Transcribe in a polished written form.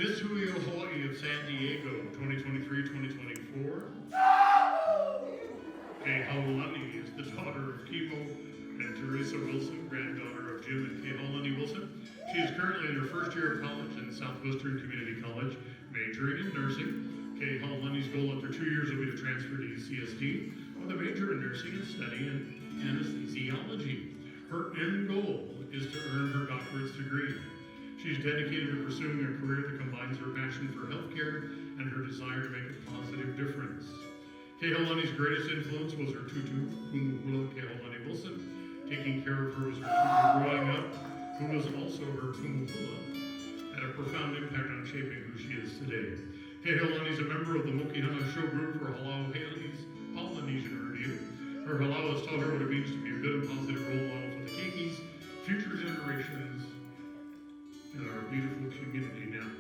Miss Julio Hawaii of San Diego, 2023-2024. Kay Haulani is the daughter of Kimo and Teresa Wilson, granddaughter of Jim and Kay Haulani Wilson. She is currently in her first year of college in Southwestern Community College, majoring in nursing. Kay Haulani's goal after 2 years will be to transfer to UCSD with a major in nursing and study in anesthesiology. Her end goal is to earn her doctorate's degree. She's dedicated to pursuing a career that combines her passion for healthcare and her desire to make a positive difference. Kay Haulani's greatest influence was her tutu, Kumuhula Kay Haulani Wilson. Taking care of her was her tutu growing up, who was also her Kumuhula, had a profound impact on shaping who she is today. Kay Haulani is a member of the Mokihana Show Group for Halau Hali's Polynesian Urdu. Her halau has taught her what it means to be a good and positive role model for the keikis, future generations, and our beautiful community now.